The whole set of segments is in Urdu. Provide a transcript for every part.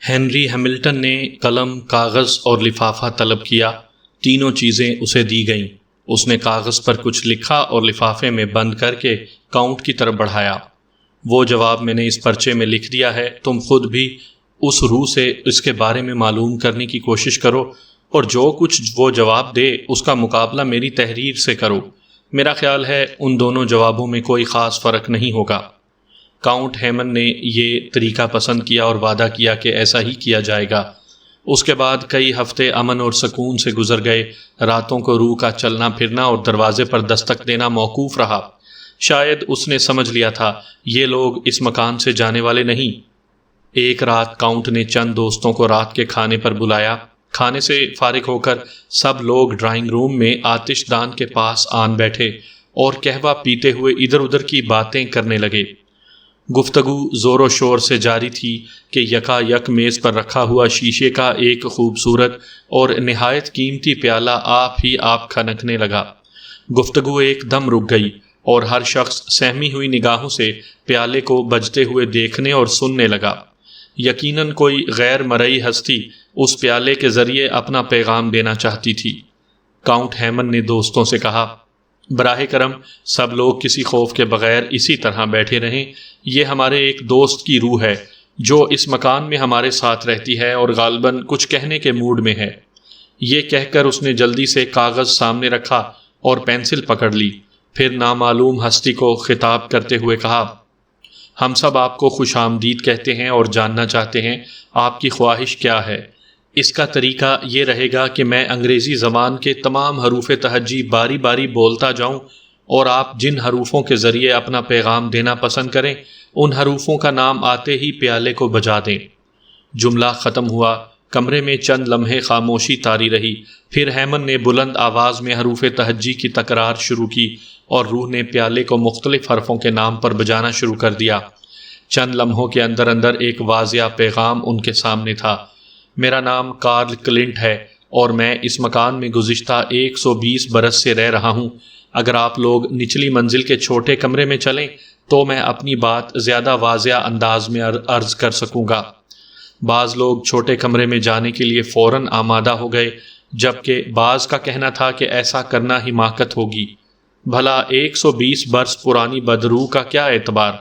ہنری ہیملٹن نے قلم، کاغذ اور لفافہ طلب کیا۔ تینوں چیزیں اسے دی گئیں۔ اس نے کاغذ پر کچھ لکھا اور لفافے میں بند کر کے کاؤنٹ کی طرف بڑھایا۔ وہ جواب میں نے اس پرچے میں لکھ دیا ہے، تم خود بھی اس روح سے اس کے بارے میں معلوم کرنے کی کوشش کرو اور جو کچھ وہ جواب دے اس کا مقابلہ میری تحریر سے کرو۔ میرا خیال ہے ان دونوں جوابوں میں کوئی خاص فرق نہیں ہوگا۔ کاؤنٹ ہیمن نے یہ طریقہ پسند کیا اور وعدہ کیا کہ ایسا ہی کیا جائے گا۔ اس کے بعد کئی ہفتے امن اور سکون سے گزر گئے۔ راتوں کو روح کا چلنا پھرنا اور دروازے پر دستک دینا موقوف رہا۔ شاید اس نے سمجھ لیا تھا یہ لوگ اس مکان سے جانے والے نہیں۔ ایک رات کاؤنٹ نے چند دوستوں کو رات کے کھانے پر بلایا۔ کھانے سے فارغ ہو کر سب لوگ ڈرائنگ روم میں آتش دان کے پاس آن بیٹھے اور قہوہ پیتے ہوئے ادھر ادھر کی باتیں کرنے لگے۔ گفتگو زور و شور سے جاری تھی کہ یکا یک میز پر رکھا ہوا شیشے کا ایک خوبصورت اور نہایت قیمتی پیالہ آپ ہی آپ کھنکنے لگا۔ گفتگو ایک دم رک گئی اور ہر شخص سہمی ہوئی نگاہوں سے پیالے کو بجتے ہوئے دیکھنے اور سننے لگا۔ یقیناً کوئی غیر مرئی ہستی اس پیالے کے ذریعے اپنا پیغام دینا چاہتی تھی۔ کاؤنٹ ہیمن نے دوستوں سے کہا، براہ کرم سب لوگ کسی خوف کے بغیر اسی طرح بیٹھے رہیں۔ یہ ہمارے ایک دوست کی روح ہے جو اس مکان میں ہمارے ساتھ رہتی ہے اور غالباً کچھ کہنے کے موڈ میں ہے۔ یہ کہہ کر اس نے جلدی سے کاغذ سامنے رکھا اور پینسل پکڑ لی۔ پھر نامعلوم ہستی کو خطاب کرتے ہوئے کہا، ہم سب آپ کو خوش آمدید کہتے ہیں اور جاننا چاہتے ہیں آپ کی خواہش کیا ہے۔ اس کا طریقہ یہ رہے گا کہ میں انگریزی زبان کے تمام حروف تہجی باری باری بولتا جاؤں اور آپ جن حروفوں کے ذریعے اپنا پیغام دینا پسند کریں ان حروفوں کا نام آتے ہی پیالے کو بجا دیں۔ جملہ ختم ہوا۔ کمرے میں چند لمحے خاموشی طاری رہی۔ پھر ہیمن نے بلند آواز میں حروف تہجی کی تکرار شروع کی اور روح نے پیالے کو مختلف حرفوں کے نام پر بجانا شروع کر دیا۔ چند لمحوں کے اندر اندر ایک واضح پیغام ان کے سامنے تھا۔ میرا نام کارل کلنٹ ہے اور میں اس مکان میں گزشتہ 120 برس سے رہ رہا ہوں۔ اگر آپ لوگ نچلی منزل کے چھوٹے کمرے میں چلیں تو میں اپنی بات زیادہ واضح انداز میں عرض کر سکوں گا۔ بعض لوگ چھوٹے کمرے میں جانے کے لیے فوراً آمادہ ہو گئے، جبکہ بعض کا کہنا تھا کہ ایسا کرنا حماقت ہوگی۔ بھلا 120 برس پرانی بدروح کا کیا اعتبار؟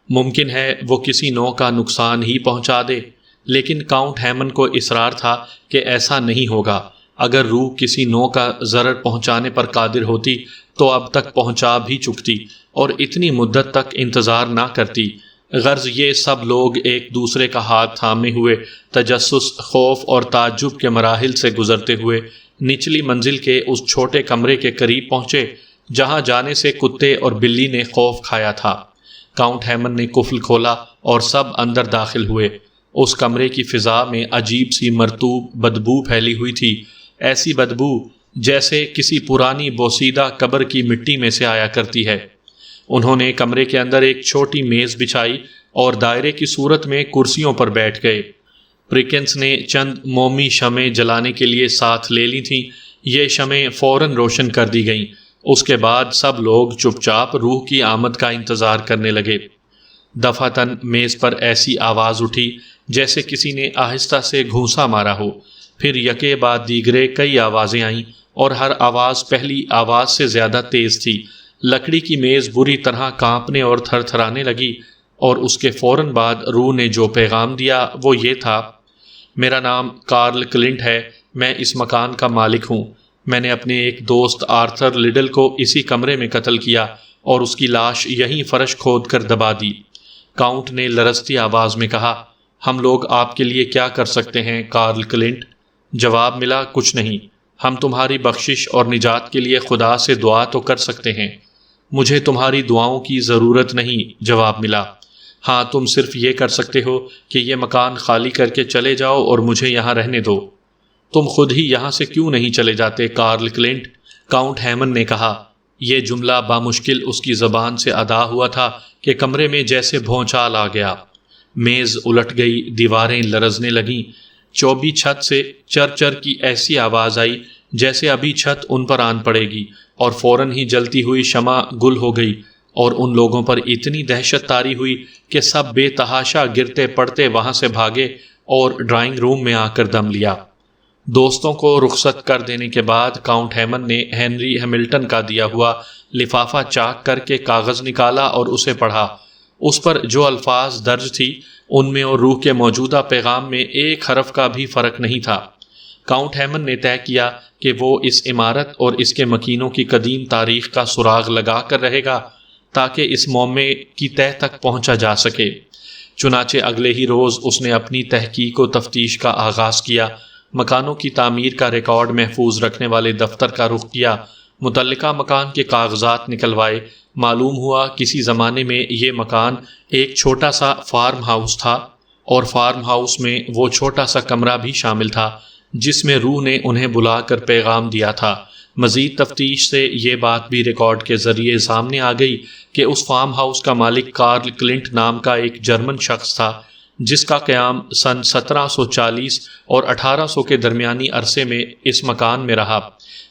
ممکن ہے وہ کسی نوع کا نقصان ہی پہنچا دے، لیکن کاؤنٹ ہیمن کو اصرار تھا کہ ایسا نہیں ہوگا۔ اگر روح کسی نوع کا ضرر پہنچانے پر قادر ہوتی تو اب تک پہنچا بھی چکتی اور اتنی مدت تک انتظار نہ کرتی۔ غرض یہ سب لوگ ایک دوسرے کا ہاتھ تھامے ہوئے تجسس، خوف اور تعجب کے مراحل سے گزرتے ہوئے نچلی منزل کے اس چھوٹے کمرے کے قریب پہنچے جہاں جانے سے کتے اور بلی نے خوف کھایا تھا۔ کاؤنٹ ہیمن نے قفل کھولا اور سب اندر داخل ہوئے۔ اس کمرے کی فضا میں عجیب سی مرطوب بدبو پھیلی ہوئی تھی، ایسی بدبو جیسے کسی پرانی بوسیدہ قبر کی مٹی میں سے آیا کرتی ہے۔ انہوں نے کمرے کے اندر ایک چھوٹی میز بچھائی اور دائرے کی صورت میں کرسیوں پر بیٹھ گئے۔ پریکنس نے چند مومی شمعیں جلانے کے لیے ساتھ لے لی تھیں۔ یہ شمعیں فوراً روشن کر دی گئیں۔ اس کے بعد سب لوگ چپ چاپ روح کی آمد کا انتظار کرنے لگے۔ دفعتاً میز پر ایسی آواز اٹھی جیسے کسی نے آہستہ سے گھونسا مارا ہو۔ پھر یکے بعد دیگرے کئی آوازیں آئیں اور ہر آواز پہلی آواز سے زیادہ تیز تھی۔ لکڑی کی میز بری طرح کانپنے اور تھر تھرانے لگی اور اس کے فوراً بعد روح نے جو پیغام دیا وہ یہ تھا، میرا نام کارل کلنٹ ہے، میں اس مکان کا مالک ہوں۔ میں نے اپنے ایک دوست آرتھر لڈل کو اسی کمرے میں قتل کیا اور اس کی لاش یہیں فرش کھود کر دبا دی۔ کاؤنٹ نے لرزتی آواز میں کہا، ہم لوگ آپ کے لیے کیا کر سکتے ہیں کارل کلنٹ؟ جواب ملا، کچھ نہیں۔ ہم تمہاری بخشش اور نجات کے لیے خدا سے دعا تو کر سکتے ہیں۔ مجھے تمہاری دعاؤں کی ضرورت نہیں، جواب ملا۔ ہاں، تم صرف یہ کر سکتے ہو کہ یہ مکان خالی کر کے چلے جاؤ اور مجھے یہاں رہنے دو۔ تم خود ہی یہاں سے کیوں نہیں چلے جاتے کارل کلنٹ؟ کاؤنٹ ہیمن نے کہا۔ یہ جملہ بامشکل اس کی زبان سے ادا ہوا تھا کہ کمرے میں جیسے بھونچال آ گیا۔ میز الٹ گئی، دیواریں لرزنے لگیں، چوبی چھت سے چر چر کی ایسی آواز آئی جیسے ابھی چھت ان پر آن پڑے گی، اور فوراً ہی جلتی ہوئی شمع گل ہو گئی اور ان لوگوں پر اتنی دہشت طاری ہوئی کہ سب بے تحاشا گرتے پڑتے وہاں سے بھاگے اور ڈرائنگ روم میں آ کر دم لیا۔ دوستوں کو رخصت کر دینے کے بعد کاؤنٹ ہیمن نے ہنری ہیملٹن کا دیا ہوا لفافہ چاک کر کے کاغذ نکالا اور اسے پڑھا۔ اس پر جو الفاظ درج تھی ان میں اور روح کے موجودہ پیغام میں ایک حرف کا بھی فرق نہیں تھا۔ کاؤنٹ ہیمن نے طے کیا کہ وہ اس عمارت اور اس کے مکینوں کی قدیم تاریخ کا سراغ لگا کر رہے گا تاکہ اس معمے کی تہہ تک پہنچا جا سکے۔ چنانچہ اگلے ہی روز اس نے اپنی تحقیق و تفتیش کا آغاز کیا، مکانوں کی تعمیر کا ریکارڈ محفوظ رکھنے والے دفتر کا رخ کیا، متعلقہ مکان کے کاغذات نکلوائے۔ معلوم ہوا کسی زمانے میں یہ مکان ایک چھوٹا سا فارم ہاؤس تھا، اور فارم ہاؤس میں وہ چھوٹا سا کمرہ بھی شامل تھا جس میں روح نے انہیں بلا کر پیغام دیا تھا۔ مزید تفتیش سے یہ بات بھی ریکارڈ کے ذریعے سامنے آ گئی کہ اس فارم ہاؤس کا مالک کارل کلنٹ نام کا ایک جرمن شخص تھا جس کا قیام سن 1740 اور 1800 کے درمیانی عرصے میں اس مکان میں رہا۔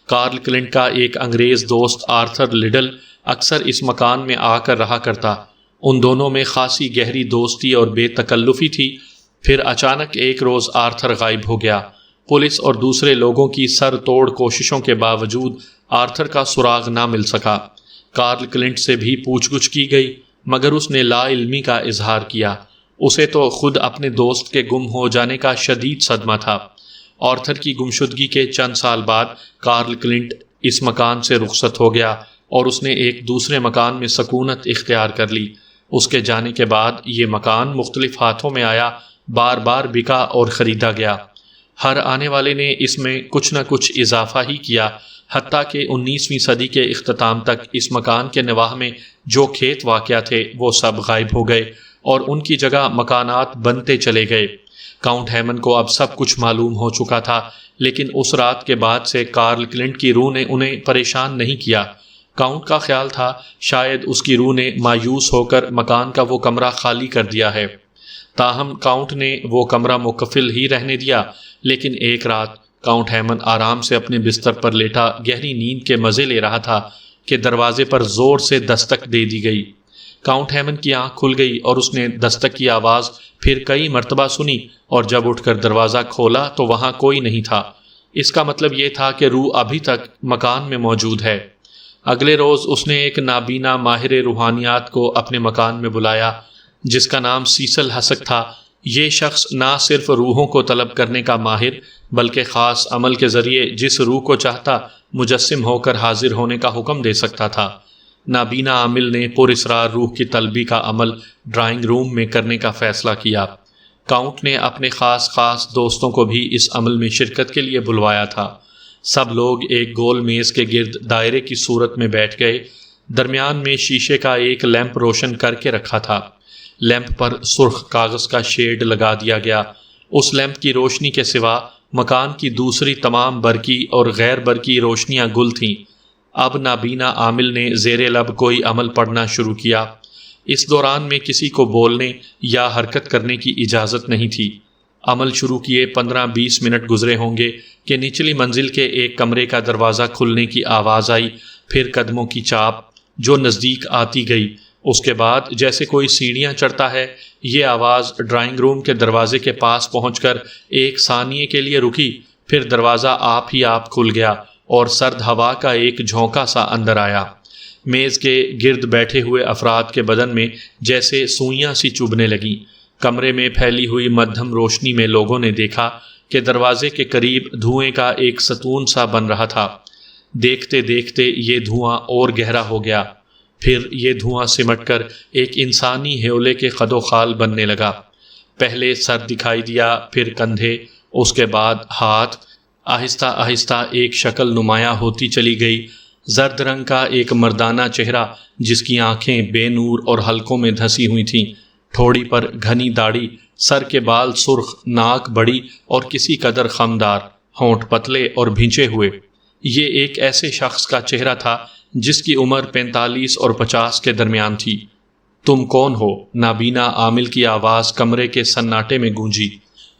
کارل کلنٹ کا ایک انگریز دوست آرتھر لڈل اکثر اس مکان میں آ کر رہا کرتا۔ ان دونوں میں خاصی گہری دوستی اور بے تکلفی تھی۔ پھر اچانک ایک روز آرتھر غائب ہو گیا۔ پولیس اور دوسرے لوگوں کی سر توڑ کوششوں کے باوجود آرتھر کا سراغ نہ مل سکا۔ کارل کلنٹ سے بھی پوچھ گچھ کی گئی مگر اس نے لا علمی کا اظہار کیا۔ اسے تو خود اپنے دوست کے گم ہو جانے کا شدید صدمہ تھا۔ آرتھر کی گمشدگی کے چند سال بعد کارل کلنٹ اس مکان سے رخصت ہو گیا اور اس نے ایک دوسرے مکان میں سکونت اختیار کر لی۔ اس کے جانے کے بعد یہ مکان مختلف ہاتھوں میں آیا، بار بار بکا اور خریدا گیا۔ ہر آنے والے نے اس میں کچھ نہ کچھ اضافہ ہی کیا، حتیٰ کہ 19ویں صدی کے اختتام تک اس مکان کے نواح میں جو کھیت واقع تھے وہ سب غائب ہو گئے اور ان کی جگہ مکانات بنتے چلے گئے۔ کاؤنٹ ہیمن کو اب سب کچھ معلوم ہو چکا تھا، لیکن اس رات کے بعد سے کارل کلنٹ کی روح نے انہیں پریشان نہیں کیا۔ کاؤنٹ کا خیال تھا شاید اس کی روح نے مایوس ہو کر مکان کا وہ کمرہ خالی کر دیا ہے۔ تاہم کاؤنٹ نے وہ کمرہ مکفل ہی رہنے دیا، لیکن ایک رات کاؤنٹ ہیمن آرام سے اپنے بستر پر لیٹا گہری نیند کے مزے لے رہا تھا کہ دروازے پر زور سے دستک دے دی گئی۔ کاؤنٹ ہیمن کی آنکھ کھل گئی اور اس نے دستک کی آواز پھر کئی مرتبہ سنی، اور جب اٹھ کر دروازہ کھولا تو وہاں کوئی نہیں تھا۔ اس کا مطلب یہ تھا کہ روح ابھی تک مکان میں موجود ہے۔ اگلے روز اس نے ایک نابینا ماہر روحانیات کو اپنے مکان میں بلایا جس کا نام سیسل ہسک تھا۔ یہ شخص نہ صرف روحوں کو طلب کرنے کا ماہر بلکہ خاص عمل کے ذریعے جس روح کو چاہتا مجسم ہو کر حاضر ہونے کا حکم دے سکتا تھا۔ نابینا عامل نے پر اسرار روح کی طلبی کا عمل ڈرائنگ روم میں کرنے کا فیصلہ کیا۔ کاؤنٹ نے اپنے خاص دوستوں کو بھی اس عمل میں شرکت کے لیے بلوایا تھا۔ سب لوگ ایک گول میز کے گرد دائرے کی صورت میں بیٹھ گئے۔ درمیان میں شیشے کا ایک لیمپ روشن کر کے رکھا تھا۔ لیمپ پر سرخ کاغذ کا شیڈ لگا دیا گیا۔ اس لیمپ کی روشنی کے سوا مکان کی دوسری تمام برقی اور غیر برقی روشنیاں گل تھیں۔ اب نابینا عامل نے زیر لب کوئی عمل پڑھنا شروع کیا۔ اس دوران میں کسی کو بولنے یا حرکت کرنے کی اجازت نہیں تھی۔ عمل شروع کیے 15-20 منٹ گزرے ہوں گے کہ نچلی منزل کے ایک کمرے کا دروازہ کھلنے کی آواز آئی، پھر قدموں کی چاپ جو نزدیک آتی گئی۔ اس کے بعد جیسے کوئی سیڑھیاں چڑھتا ہے، یہ آواز ڈرائنگ روم کے دروازے کے پاس پہنچ کر ایک ثانیے کے لیے رکی، پھر دروازہ آپ ہی آپ کھل گیا اور سرد ہوا کا ایک جھونکا سا اندر آیا۔ میز کے گرد بیٹھے ہوئے افراد کے بدن میں جیسے سوئیاں سی چبھنے لگیں۔ کمرے میں پھیلی ہوئی مدھم روشنی میں لوگوں نے دیکھا کہ دروازے کے قریب دھوئیں کا ایک ستون سا بن رہا تھا۔ دیکھتے دیکھتے یہ دھواں اور گہرا ہو گیا، پھر یہ دھواں سمٹ کر ایک انسانی ہیولے کے قد و خال بننے لگا۔ پہلے سر دکھائی دیا، پھر کندھے، اس کے بعد ہاتھ۔ آہستہ آہستہ ایک شکل نمایاں ہوتی چلی گئی، زرد رنگ کا ایک مردانہ چہرہ جس کی آنکھیں بے نور اور حلقوں میں دھسی ہوئی تھیں، ٹھوڑی پر گھنی داڑھی، سر کے بال سرخ، ناک بڑی اور کسی قدر خمدار، ہونٹ پتلے اور بھینچے ہوئے۔ یہ ایک ایسے شخص کا چہرہ تھا جس کی عمر 45 اور 50 کے درمیان تھی۔ تم کون ہو؟ نابینا عامل کی آواز کمرے کے سناٹے میں گونجی۔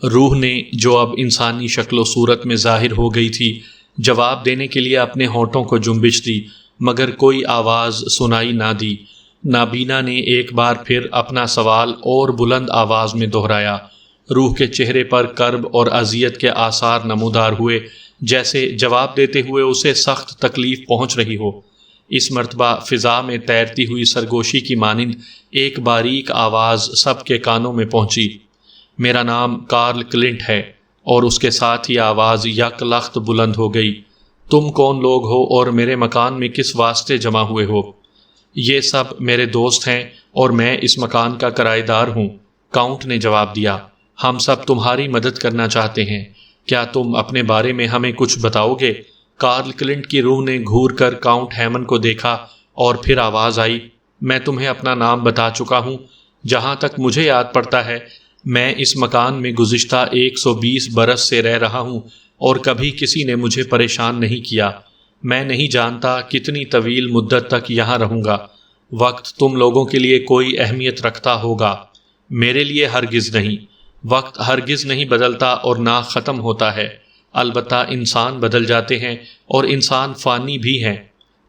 روح نے، جو اب انسانی شکل و صورت میں ظاہر ہو گئی تھی، جواب دینے کے لیے اپنے ہونٹوں کو جنبش دی، مگر کوئی آواز سنائی نہ دی۔ نابینا نے ایک بار پھر اپنا سوال اور بلند آواز میں دہرایا، روح کے چہرے پر کرب اور اذیت کے آثار نمودار ہوئے، جیسے جواب دیتے ہوئے اسے سخت تکلیف پہنچ رہی ہو۔ اس مرتبہ فضا میں تیرتی ہوئی سرگوشی کی مانند ایک باریک آواز سب کے کانوں میں پہنچی۔ میرا نام کارل کلنٹ ہے، اور اس کے ساتھ ہی آواز یک لخت بلند ہو گئی۔ تم کون لوگ ہو اور میرے مکان میں کس واسطے جمع ہوئے ہو؟ یہ سب میرے دوست ہیں اور میں اس مکان کا کرایہ دار ہوں، کاؤنٹ نے جواب دیا۔ ہم سب تمہاری مدد کرنا چاہتے ہیں، کیا تم اپنے بارے میں ہمیں کچھ بتاؤ گے؟ کارل کلنٹ کی روح نے گھور کر کاؤنٹ ہیمن کو دیکھا اور پھر آواز آئی، میں تمہیں اپنا نام بتا چکا ہوں۔ جہاں تک مجھے یاد پڑتا ہے، میں اس مکان میں گزشتہ 120 برس سے رہ رہا ہوں اور کبھی کسی نے مجھے پریشان نہیں کیا۔ میں نہیں جانتا کتنی طویل مدت تک یہاں رہوں گا۔ وقت تم لوگوں کے لیے کوئی اہمیت رکھتا ہوگا، میرے لیے ہرگز نہیں۔ وقت ہرگز نہیں بدلتا اور نہ ختم ہوتا ہے، البتہ انسان بدل جاتے ہیں اور انسان فانی بھی ہیں۔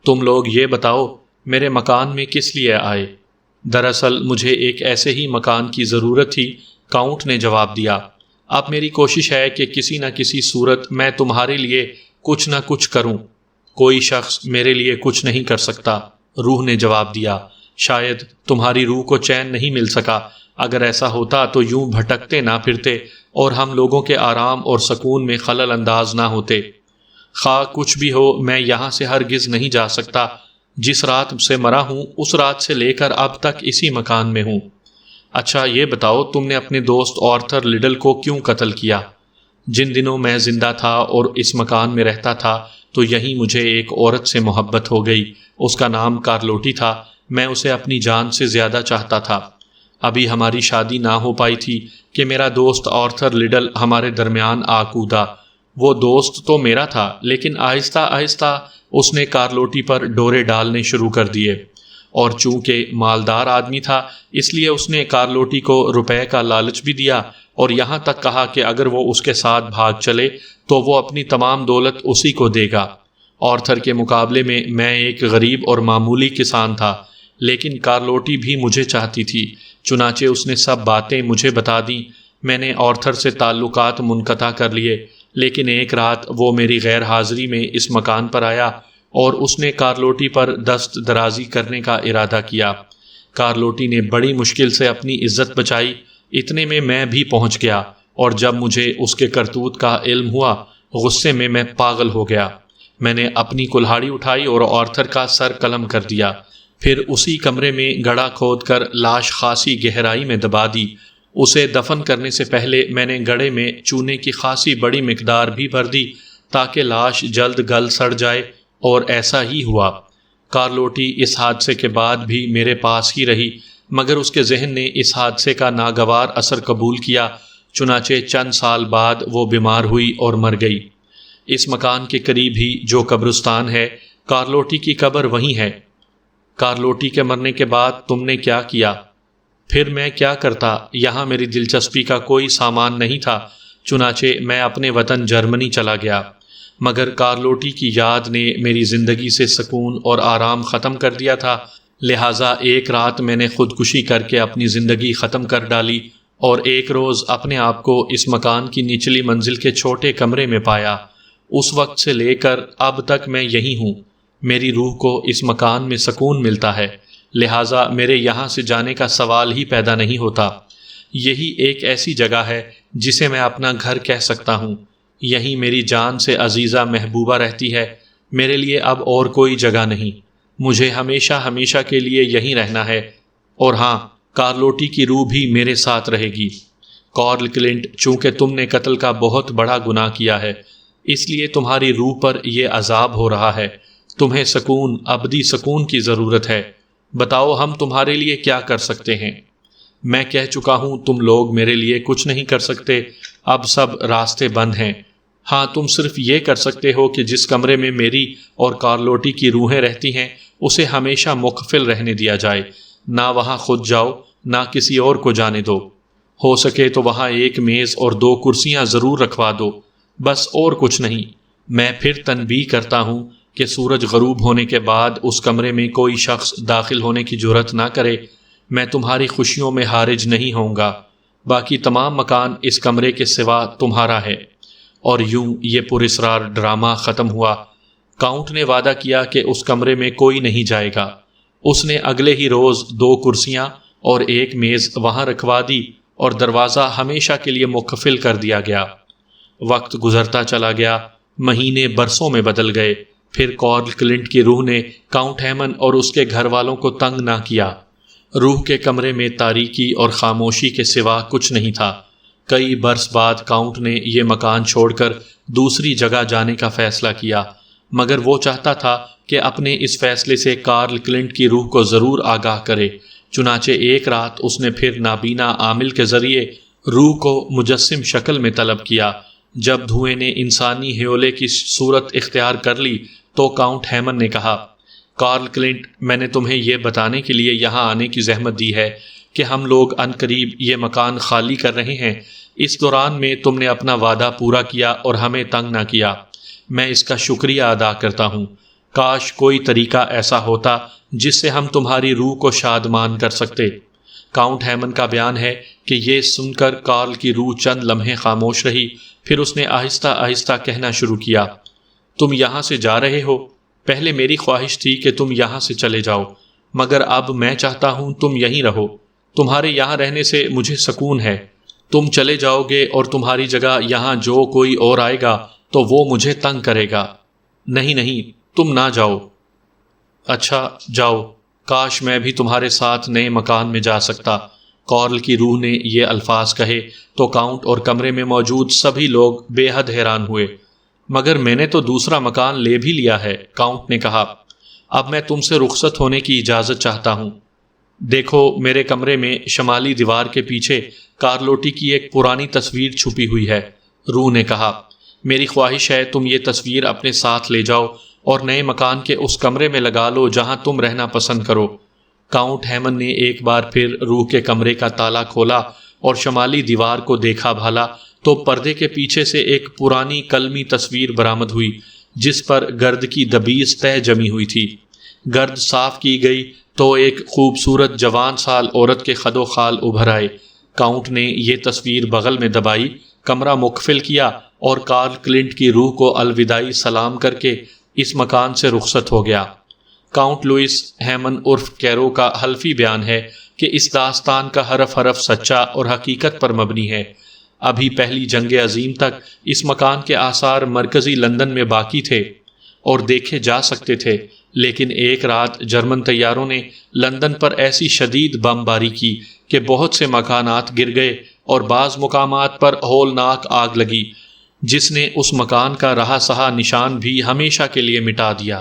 تم لوگ یہ بتاؤ، میرے مکان میں کس لیے آئے؟ دراصل مجھے ایک ایسے ہی مکان کی ضرورت تھی، کاؤنٹ نے جواب دیا۔ اب میری کوشش ہے کہ کسی نہ کسی صورت میں تمہارے لیے کچھ نہ کچھ کروں۔ کوئی شخص میرے لیے کچھ نہیں کر سکتا، روح نے جواب دیا۔ شاید تمہاری روح کو چین نہیں مل سکا، اگر ایسا ہوتا تو یوں بھٹکتے نہ پھرتے اور ہم لوگوں کے آرام اور سکون میں خلل انداز نہ ہوتے۔ خواہ کچھ بھی ہو، میں یہاں سے ہرگز نہیں جا سکتا۔ جس رات سے مرا ہوں اس رات سے لے کر اب تک اسی مکان میں ہوں۔ اچھا یہ بتاؤ، تم نے اپنے دوست آرتھر لڈل کو کیوں قتل کیا؟ جن دنوں میں زندہ تھا اور اس مکان میں رہتا تھا تو یہیں مجھے ایک عورت سے محبت ہو گئی۔ اس کا نام کارلوٹی تھا، میں اسے اپنی جان سے زیادہ چاہتا تھا۔ ابھی ہماری شادی نہ ہو پائی تھی کہ میرا دوست آرتھر لڈل ہمارے درمیان آ کودا۔ وہ دوست تو میرا تھا، لیکن آہستہ آہستہ اس نے کارلوٹی پر ڈورے ڈالنے شروع کر دیے، اور چونکہ مالدار آدمی تھا اس لیے اس نے کارلوٹی کو روپے کا لالچ بھی دیا، اور یہاں تک کہا کہ اگر وہ اس کے ساتھ بھاگ چلے تو وہ اپنی تمام دولت اسی کو دے گا۔ آرتھر کے مقابلے میں ایک غریب اور معمولی کسان تھا، لیکن کارلوٹی بھی مجھے چاہتی تھی، چنانچہ اس نے سب باتیں مجھے بتا دیں۔ میں نے آرتھر سے تعلقات منقطع کر لیے، لیکن ایک رات وہ میری غیر حاضری میں اس مکان پر آیا اور اس نے کارلوٹی پر دست درازی کرنے کا ارادہ کیا۔ کارلوٹی نے بڑی مشکل سے اپنی عزت بچائی، اتنے میں بھی پہنچ گیا، اور جب مجھے اس کے کرتوت کا علم ہوا، غصے میں پاگل ہو گیا۔ میں نے اپنی کلہاڑی اٹھائی اور آرتھر کا سر قلم کر دیا، پھر اسی کمرے میں گڑھا کھود کر لاش خاصی گہرائی میں دبا دی۔ اسے دفن کرنے سے پہلے میں نے گڑھے میں چونے کی خاصی بڑی مقدار بھی بھر دی تاکہ لاش جلد گل سڑ جائے، اور ایسا ہی ہوا۔ کارلوٹی اس حادثے کے بعد بھی میرے پاس ہی رہی، مگر اس کے ذہن نے اس حادثے کا ناگوار اثر قبول کیا، چنانچہ چند سال بعد وہ بیمار ہوئی اور مر گئی۔ اس مکان کے قریب ہی جو قبرستان ہے، کارلوٹی کی قبر وہیں ہے۔ کارلوٹی کے مرنے کے بعد تم نے کیا کیا؟ پھر میں کیا کرتا؟ یہاں میری دلچسپی کا کوئی سامان نہیں تھا، چنانچہ میں اپنے وطن جرمنی چلا گیا، مگر کارلوٹی کی یاد نے میری زندگی سے سکون اور آرام ختم کر دیا تھا، لہٰذا ایک رات میں نے خودکشی کر کے اپنی زندگی ختم کر ڈالی، اور ایک روز اپنے آپ کو اس مکان کی نچلی منزل کے چھوٹے کمرے میں پایا۔ اس وقت سے لے کر اب تک میں یہی ہوں۔ میری روح کو اس مکان میں سکون ملتا ہے، لہٰذا میرے یہاں سے جانے کا سوال ہی پیدا نہیں ہوتا۔ یہی ایک ایسی جگہ ہے جسے میں اپنا گھر کہہ سکتا ہوں۔ یہیں میری جان سے عزیزہ محبوبہ رہتی ہے، میرے لیے اب اور کوئی جگہ نہیں۔ مجھے ہمیشہ ہمیشہ کے لیے یہیں رہنا ہے، اور ہاں، کارلوٹی کی روح بھی میرے ساتھ رہے گی۔ کارل کلنٹ، چونکہ تم نے قتل کا بہت بڑا گناہ کیا ہے، اس لیے تمہاری روح پر یہ عذاب ہو رہا ہے۔ تمہیں سکون، ابدی سکون کی ضرورت ہے۔ بتاؤ ہم تمہارے لیے کیا کر سکتے ہیں؟ میں کہہ چکا ہوں تم لوگ میرے لیے کچھ نہیں کر سکتے، اب سب راستے بند ہیں۔ ہاں، تم صرف یہ کر سکتے ہو کہ جس کمرے میں میری اور کارلوٹی کی روحیں رہتی ہیں اسے ہمیشہ مقفل رہنے دیا جائے، نہ وہاں خود جاؤ نہ کسی اور کو جانے دو۔ ہو سکے تو وہاں ایک میز اور 2 کرسیاں ضرور رکھوا دو، بس اور کچھ نہیں۔ میں پھر تنبیہ کرتا ہوں کہ سورج غروب ہونے کے بعد اس کمرے میں کوئی شخص داخل ہونے کی جرات نہ کرے۔ میں تمہاری خوشیوں میں حارج نہیں ہوں گا، باقی تمام مکان اس کمرے کے سوا تمہارا ہے۔ اور یوں یہ پراسرار ڈرامہ ختم ہوا۔ کاؤنٹ نے وعدہ کیا کہ اس کمرے میں کوئی نہیں جائے گا۔ اس نے اگلے ہی روز 2 کرسیاں اور 1 میز وہاں رکھوا دی اور دروازہ ہمیشہ کے لیے مقفل کر دیا گیا۔ وقت گزرتا چلا گیا، مہینے برسوں میں بدل گئے۔ پھر کارل کلنٹ کی روح نے کاؤنٹ ہیمن اور اس کے گھر والوں کو تنگ نہ کیا۔ روح کے کمرے میں تاریکی اور خاموشی کے سوا کچھ نہیں تھا۔ کئی برس بعد کاؤنٹ نے یہ مکان چھوڑ کر دوسری جگہ جانے کا فیصلہ کیا، مگر وہ چاہتا تھا کہ اپنے اس فیصلے سے کارل کلنٹ کی روح کو ضرور آگاہ کرے۔ چنانچہ ایک رات اس نے پھر نابینا عامل کے ذریعے روح کو مجسم شکل میں طلب کیا۔ جب دھوئیں نے انسانی ہیولے کی صورت اختیار کر لی تو کاؤنٹ ہیمن نے کہا، کارل کلنٹ، میں نے تمہیں یہ بتانے کے لیے یہاں آنے کی زحمت دی ہے کہ ہم لوگ عنقریب یہ مکان خالی کر رہے ہیں۔ اس دوران میں تم نے اپنا وعدہ پورا کیا اور ہمیں تنگ نہ کیا۔ میں اس کا شکریہ ادا کرتا ہوں۔ کاش کوئی طریقہ ایسا ہوتا جس سے ہم تمہاری روح کو شادمان کر سکتے۔ کاؤنٹ ہیمن کا بیان ہے کہ یہ سن کر کارل کی روح چند لمحے خاموش رہی، پھر اس نے آہستہ آہستہ کہنا شروع کیا، تم یہاں سے جا رہے ہو؟ پہلے میری خواہش تھی کہ تم یہاں سے چلے جاؤ، مگر اب میں چاہتا ہوں تم یہیں رہو۔ تمہارے یہاں رہنے سے مجھے سکون ہے۔ تم چلے جاؤ گے اور تمہاری جگہ یہاں جو کوئی اور آئے گا تو وہ مجھے تنگ کرے گا۔ نہیں نہیں، تم نہ جاؤ۔ اچھا جاؤ، کاش میں بھی تمہارے ساتھ نئے مکان میں جا سکتا۔ کارل کی روح نے یہ الفاظ کہے تو کاؤنٹ اور کمرے میں موجود سبھی لوگ بے حد حیران ہوئے۔ مگر میں نے تو دوسرا مکان لے بھی لیا ہے، کاؤنٹ نے کہا۔ اب میں تم سے رخصت ہونے کی اجازت چاہتا ہوں۔ دیکھو، میرے کمرے میں شمالی دیوار کے پیچھے کارلوٹی کی ایک پرانی تصویر چھپی ہوئی ہے، روح نے کہا۔ میری خواہش ہے تم یہ تصویر اپنے ساتھ لے جاؤ اور نئے مکان کے اس کمرے میں لگا لو جہاں تم رہنا پسند کرو۔ کاؤنٹ ہیمن نے ایک بار پھر روح کے کمرے کا تالا کھولا اور شمالی دیوار کو دیکھا بھالا تو پردے کے پیچھے سے ایک پرانی قلمی تصویر برآمد ہوئی جس پر گرد کی دبیز تہ جمی ہوئی تھی۔ گرد صاف کی گئی تو ایک خوبصورت جوان سال عورت کے خد و خال ابھر آئے۔ کاؤنٹ نے یہ تصویر بغل میں دبائی، کمرہ مقفل کیا اور کارل کلنٹ کی روح کو الوداعی سلام کر کے اس مکان سے رخصت ہو گیا۔ کاؤنٹ لوئس ہیمن عرف کیرو کا حلفی بیان ہے کہ اس داستان کا حرف حرف سچا اور حقیقت پر مبنی ہے۔ ابھی پہلی جنگ عظیم تک اس مکان کے آثار مرکزی لندن میں باقی تھے اور دیکھے جا سکتے تھے، لیکن ایک رات جرمن طیاروں نے لندن پر ایسی شدید بم باری کی کہ بہت سے مکانات گر گئے اور بعض مقامات پر ہولناک آگ لگی، جس نے اس مکان کا رہا سہا نشان بھی ہمیشہ کے لیے مٹا دیا۔